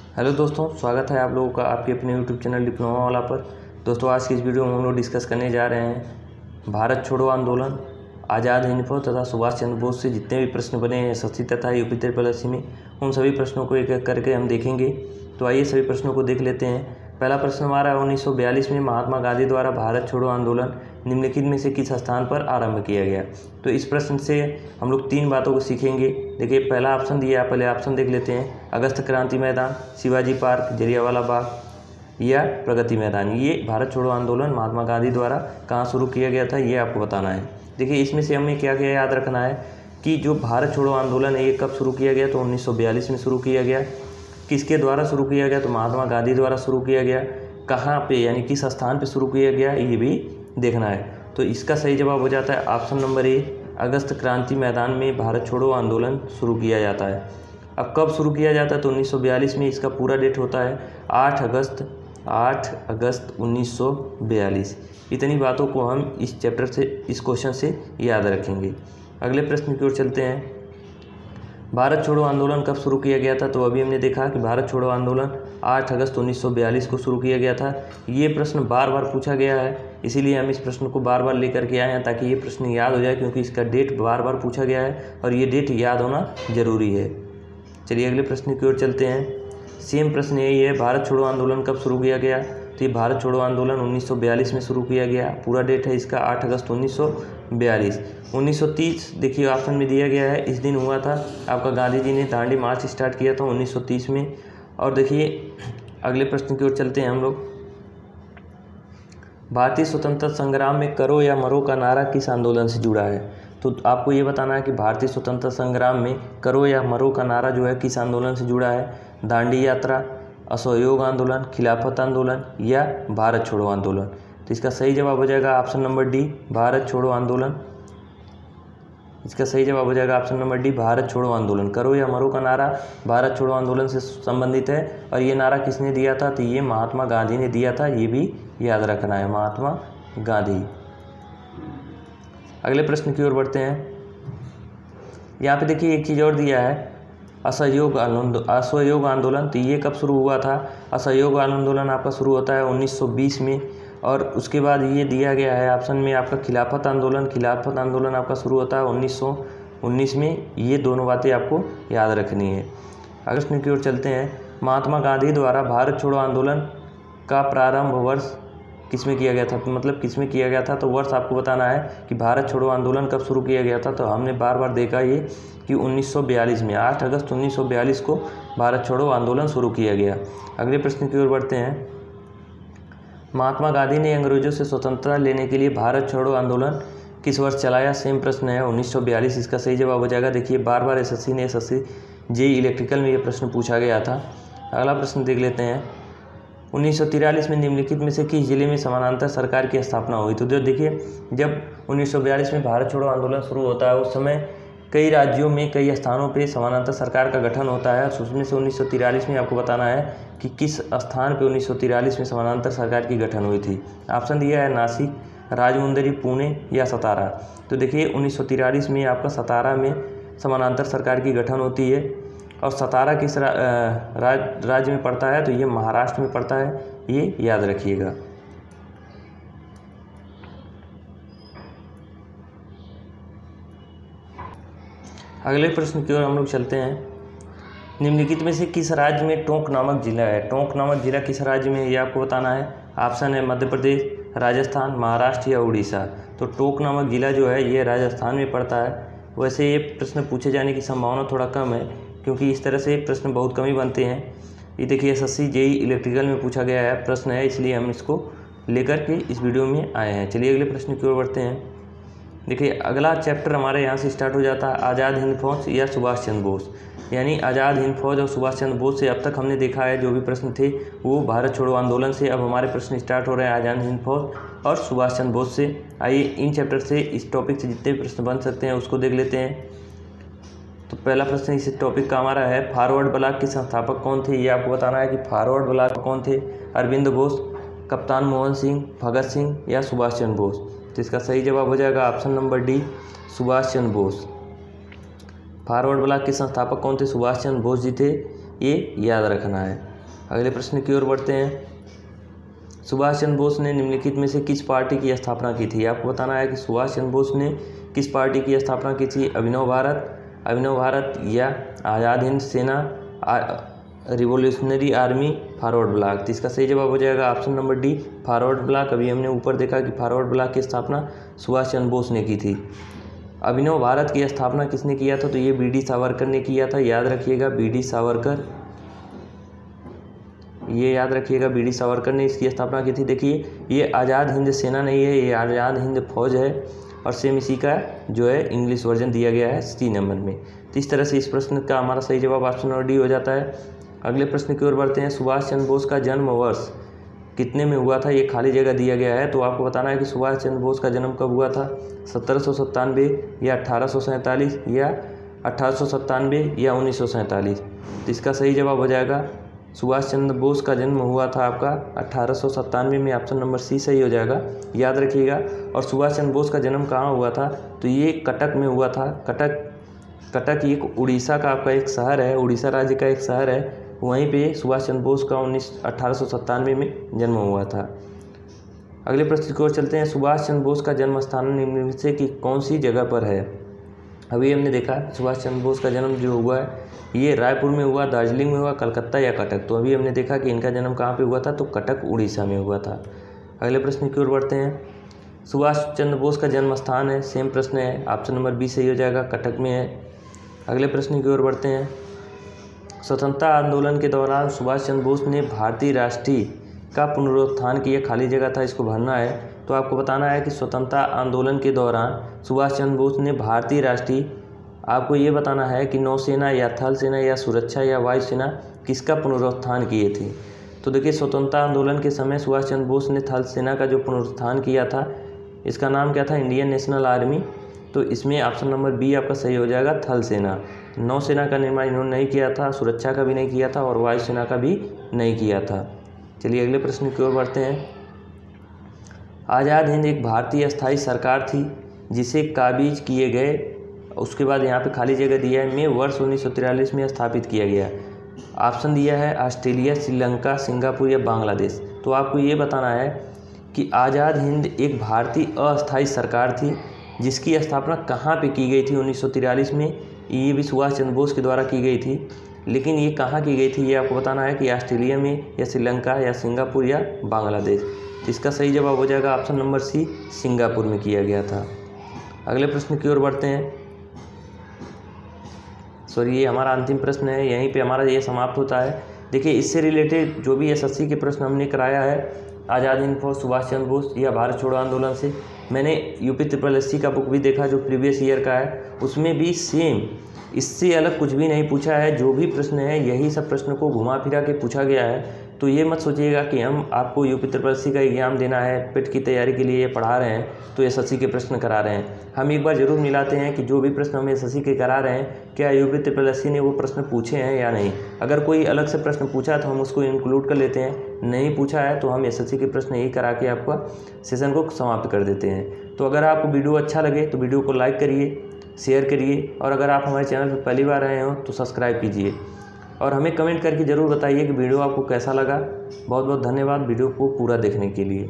Hello दोस्तों, स्वागत है आप लोगों का आपके अपने यूट्यूब चैनल डिप्लोमा वाला पर। दोस्तों, आज की इस वीडियो में हम लोग डिस्कस करने जा रहे हैं भारत छोड़ो आंदोलन, आज़ाद हिंद फौज तथा सुभाष चंद्र बोस से जितने भी प्रश्न बने हैं एसएससी तथा यूपी ट्रिपल में, उन सभी प्रश्नों को एक एक करके हम देखेंगे। तो आइए सभी प्रश्नों को देख लेते हैं। पहला प्रश्न हमारा 1942 में महात्मा गांधी द्वारा भारत छोड़ो आंदोलन निम्नलिखित में से किस स्थान पर आरंभ किया गया। तो इस प्रश्न से हम लोग 3 बातों को सीखेंगे। देखिए, पहला ऑप्शन दिया है, पहले ऑप्शन देख लेते हैं। अगस्त क्रांति मैदान, शिवाजी पार्क, जलियांवाला बाग या प्रगति मैदान। ये भारत छोड़ो आंदोलन महात्मा गांधी द्वारा कहाँ शुरू किया गया था, ये आपको बताना है। देखिए, इसमें से हमें क्या क्या याद रखना है कि जो भारत छोड़ो आंदोलन है ये कब शुरू किया गया, तो 1942 में शुरू किया गया। किसके द्वारा शुरू किया गया, तो महात्मा गांधी द्वारा शुरू किया गया। कहाँ पे यानी किस स्थान पे शुरू किया गया, ये भी देखना है। तो इसका सही जवाब हो जाता है ऑप्शन नंबर ए, अगस्त क्रांति मैदान में भारत छोड़ो आंदोलन शुरू किया जाता है। अब कब शुरू किया जाता है, तो 1942 में। इसका पूरा डेट होता है 8 अगस्त 1942। इतनी बातों को हम इस चैप्टर से, इस क्वेश्चन से याद रखेंगे। अगले प्रश्न की ओर चलते हैं। भारत छोड़ो आंदोलन कब शुरू किया गया था, तो अभी हमने देखा कि भारत छोड़ो आंदोलन 8 अगस्त 1942 को शुरू किया गया था। ये प्रश्न बार बार पूछा गया है, इसीलिए हम इस प्रश्न को बार बार लेकर के आए हैं ताकि ये प्रश्न याद हो जाए, क्योंकि इसका डेट बार बार पूछा गया है और ये डेट याद होना ज़रूरी है। चलिए अगले प्रश्न की ओर चलते हैं। सेम प्रश्न यही है, भारत छोड़ो आंदोलन कब शुरू किया गया, तो ये भारत छोड़ो आंदोलन 1942 में शुरू किया गया। पूरा डेट है इसका 8 अगस्त 1942। 1930 देखिए ऑप्शन में दिया गया है, इस दिन हुआ था आपका गांधी जी ने दांडी मार्च स्टार्ट किया था 1930 में। और देखिए अगले प्रश्न की ओर चलते हैं हम लोग। भारतीय स्वतंत्रता संग्राम में करो या मरो का नारा किस आंदोलन से जुड़ा है, तो आपको ये बताना है कि भारतीय स्वतंत्रता संग्राम में करो या मरो का नारा जो है किस आंदोलन से जुड़ा है। दांडी यात्रा, असहयोग आंदोलन, खिलाफत आंदोलन या भारत छोड़ो आंदोलन। तो इसका सही जवाब हो जाएगा ऑप्शन नंबर डी, भारत छोड़ो आंदोलन। इसका सही जवाब हो जाएगा ऑप्शन नंबर डी, भारत छोड़ो आंदोलन। करो या मरो का नारा भारत छोड़ो आंदोलन से संबंधित है। और ये नारा किसने दिया था, तो ये महात्मा गांधी ने दिया था, ये भी याद रखना है, महात्मा गांधी। अगले प्रश्न की ओर बढ़ते हैं। यहाँ पे देखिए एक चीज़ और दिया है, असहयोग आंदोलन। तो ये कब शुरू हुआ था, असहयोग आंदोलन आपका शुरू होता है 1920 में। और उसके बाद ये दिया गया है ऑप्शन में आपका खिलाफत आंदोलन आपका शुरू होता है 1919 में। ये दोनों बातें आपको याद रखनी है। अगले प्रश्न की ओर चलते हैं। महात्मा गांधी द्वारा भारत छोड़ो आंदोलन का प्रारंभ वर्ष किसमें किया गया था, तो मतलब किसमें किया गया था, तो वर्ष आपको बताना है कि भारत छोड़ो आंदोलन कब शुरू किया गया था। तो हमने बार बार देखा ये कि 1942 में, 8 अगस्त 1942 को भारत छोड़ो आंदोलन शुरू किया गया। अगले प्रश्न की ओर बढ़ते हैं। महात्मा गांधी ने अंग्रेजों से स्वतंत्रता लेने के लिए भारत छोड़ो आंदोलन किस वर्ष चलाया। सेम प्रश्न है 1942। इसका सही जवाब हो जाएगा। देखिए बार बार एसएससी जेईई इलेक्ट्रिकल में ये प्रश्न पूछा गया था। अगला प्रश्न देख लेते हैं। 1943 में निम्नलिखित में से किस जिले में समानांतर सरकार की स्थापना हुई, तो जो देखिए जब 1942 में भारत छोड़ो आंदोलन शुरू होता है उस समय कई राज्यों में, कई स्थानों पे समानांतर सरकार का गठन होता है। उसमें से 1943 में आपको बताना है कि किस स्थान पे 1943 में समानांतर सरकार की गठन हुई थी। ऑप्शन दिया है नासिक, राजमुंदरी, पुणे या सतारा। तो देखिए 1943 में आपका सतारा में समानांतर सरकार की गठन होती है। और सतारा किस राज्य में पड़ता है, तो ये महाराष्ट्र में पड़ता है, ये याद रखिएगा। अगले प्रश्न की ओर हम लोग चलते हैं। निम्नलिखित में से किस राज्य में टोंक नामक जिला है, टोंक नामक जिला किस राज्य में है, ये आपको बताना है। ऑप्शन है मध्य प्रदेश, राजस्थान, महाराष्ट्र या उड़ीसा। तो टोंक नामक जिला जो है ये राजस्थान में पड़ता है। वैसे ये प्रश्न पूछे जाने की संभावना थोड़ा कम है, क्योंकि इस तरह से प्रश्न बहुत कम ही बनते हैं। ये देखिए एसएससी जेईई इलेक्ट्रिकल में पूछा गया है प्रश्न है, इसलिए हम इसको लेकर के इस वीडियो में आए हैं। चलिए अगले प्रश्न की ओर बढ़ते हैं। देखिए अगला चैप्टर हमारे यहाँ से स्टार्ट हो जाता है आज़ाद हिंद फौज या सुभाष चंद्र बोस। यानी आज़ाद हिंद फौज और सुभाष चंद्र बोस से अब तक हमने देखा है जो भी प्रश्न थे वो भारत छोड़ो आंदोलन से। अब हमारे प्रश्न स्टार्ट हो रहे हैं आज़ाद हिंद फौज और सुभाष चंद्र बोस से। आइए इन चैप्टर से, इस टॉपिक से जितने भी प्रश्न बन सकते हैं उसको देख लेते हैं। तो पहला प्रश्न इस टॉपिक का हमारा है, फॉरवर्ड ब्लॉक के संस्थापक कौन थे, ये आपको बताना है कि फॉरवर्ड ब्लॉक कौन थे। अरविंद घोष, कप्तान मोहन सिंह, भगत सिंह या सुभाष चंद्र बोस। तो इसका सही जवाब हो जाएगा option number D, Subhash Chandra Bose. Forward block के संस्थापक कौन थे, सुभाष चंद्र बोस जी थे, ये याद रखना है। अगले प्रश्न की ओर बढ़ते हैं। सुभाष चंद्र बोस ने निम्नलिखित में से किस पार्टी की स्थापना की थी? आपको बताना है कि सुभाष चंद्र बोस ने किस पार्टी की स्थापना की थी। अभिनव भारत या आज़ाद हिंद सेना, रिवोल्यूशनरी आर्मी, फॉरवर्ड ब्लॉक। तो इसका सही जवाब हो जाएगा option number D, forward block. अभी हमने ऊपर देखा कि फॉरवर्ड ब्लॉक की स्थापना सुभाष चंद्र बोस ने की थी। अभिनव भारत की स्थापना किसने किया था? तो ये बी.डी. सावरकर ने किया था। याद रखिएगा, बी.डी. सावरकर, ये याद रखिएगा, बी.डी. सावरकर ने इसकी स्थापना की थी। देखिए, ये आज़ाद हिंद सेना नहीं है, ये आज़ाद हिंद फौज है, और सेम इसी का जो है इंग्लिश वर्जन दिया गया है सी नंबर में। तो इस तरह से इस प्रश्न का हमारा सही जवाब ऑप्शन नंबर डी हो जाता है। अगले प्रश्न की ओर बढ़ते हैं। सुभाष चंद्र बोस का जन्म वर्ष कितने में हुआ था? ये खाली जगह दिया गया है, तो आपको बताना है कि सुभाष चंद्र बोस का जन्म कब हुआ था। 1797 या 1847 या 1897 या 1947। तो इसका सही जवाब हो जाएगा सुभाष चंद्र बोस का जन्म हुआ था आपका 1897 में। ऑप्शन नंबर सी सही हो जाएगा, याद रखिएगा। और सुभाष चंद्र बोस का जन्म कहाँ हुआ था? तो ये कटक में हुआ था। कटक एक उड़ीसा का आपका एक शहर है, उड़ीसा राज्य का एक शहर है, वहीं पे सुभाष चंद्र बोस का 1897 में जन्म हुआ था। अगले प्रश्न की ओर चलते हैं। सुभाष चंद्र बोस का जन्म स्थान निम्न में से कि कौन सी जगह पर है? अभी हमने देखा सुभाष चंद्र बोस का जन्म जो हुआ है ये रायपुर में हुआ, दार्जिलिंग में हुआ, कलकत्ता या कटक। तो अभी हमने देखा कि इनका जन्म कहाँ पे हुआ था, तो कटक उड़ीसा में हुआ था। अगले प्रश्न की ओर बढ़ते हैं। सुभाष चंद्र बोस का जन्म स्थान है, सेम प्रश्न है, ऑप्शन नंबर बी सही हो जाएगा, कटक में है। अगले प्रश्न की ओर बढ़ते हैं। स्वतंत्रता आंदोलन के दौरान सुभाष चंद्र बोस ने भारतीय राष्ट्रीय का पुनरुत्थान किया, खाली जगह था, इसको भरना है। तो आपको बताना है कि स्वतंत्रता आंदोलन के दौरान सुभाष चंद्र बोस ने भारतीय राष्ट्रीय, आपको ये बताना है कि नौसेना या थल सेना या सुरक्षा या वायुसेना किसका पुनरुत्थान किए थे। तो देखिए, स्वतंत्रता आंदोलन के समय सुभाष चंद्र बोस ने थल सेना का जो पुनरुत्थान किया था, इसका नाम क्या था? Indian national army. तो इसमें ऑप्शन नंबर बी आपका सही हो जाएगा, थल सेना। नौसेना का निर्माण इन्होंने नहीं किया था, सुरक्षा का भी नहीं किया था, और वायुसेना का भी नहीं किया था। चलिए अगले प्रश्न की ओर बढ़ते हैं। आज़ाद हिंद एक भारतीय अस्थायी सरकार थी जिसे काबिज किए गए, उसके बाद यहाँ पे खाली जगह दिया है, में वर्ष 1943 में स्थापित किया गया। ऑप्शन दिया है ऑस्ट्रेलिया, श्रीलंका, सिंगापुर या बांग्लादेश। तो आपको ये बताना है कि आज़ाद हिंद एक भारतीय अस्थायी सरकार थी जिसकी स्थापना कहाँ पे की गई थी 1943 में। ये भी सुभाष चंद्र बोस के द्वारा की गई थी, लेकिन ये कहाँ की गई थी ये आपको बताना है कि ऑस्ट्रेलिया में या श्रीलंका या सिंगापुर या बांग्लादेश। तो इसका सही जवाब हो जाएगा ऑप्शन नंबर सी, सिंगापुर में किया गया था। अगले प्रश्न की ओर बढ़ते हैं। सॉरी, ये हमारा अंतिम प्रश्न है, यहीं पे हमारा ये समाप्त होता है। देखिए, इससे रिलेटेड जो भी एसएससी के प्रश्न हमने कराया है आज़ाद हिंद फौज, सुभाष चंद्र बोस या भारत छोड़ो आंदोलन से, मैंने यूपी SSC का बुक भी देखा जो प्रीवियस ईयर का है, उसमें भी सेम इससे अलग कुछ भी नहीं पूछा है। जो भी प्रश्न है यही सब प्रश्न को घुमा फिरा के पूछा गया है। तो ये मत सोचिएगा कि हम आपको यूपी SSC का एग्ज़ाम देना है, पेट की तैयारी के लिए पढ़ा रहे हैं तो SSC के प्रश्न करा रहे हैं। हम एक बार ज़रूर मिलाते हैं कि जो भी प्रश्न हम SSC के करा रहे हैं क्या यूपी SSC ने वो प्रश्न पूछे हैं या नहीं। अगर कोई अलग से प्रश्न पूछा तो हम उसको इंक्लूड कर लेते हैं, नहीं पूछा है तो हम SSC के प्रश्न यही करा के आपका सेशन को समाप्त कर देते हैं। तो अगर आपको वीडियो अच्छा लगे तो वीडियो को लाइक करिए, शेयर करिए, और अगर आप हमारे चैनल पर पहली बार आए हो तो सब्सक्राइब कीजिए, और हमें कमेंट करके ज़रूर बताइए कि वीडियो आपको कैसा लगा। बहुत बहुत धन्यवाद वीडियो को पूरा देखने के लिए।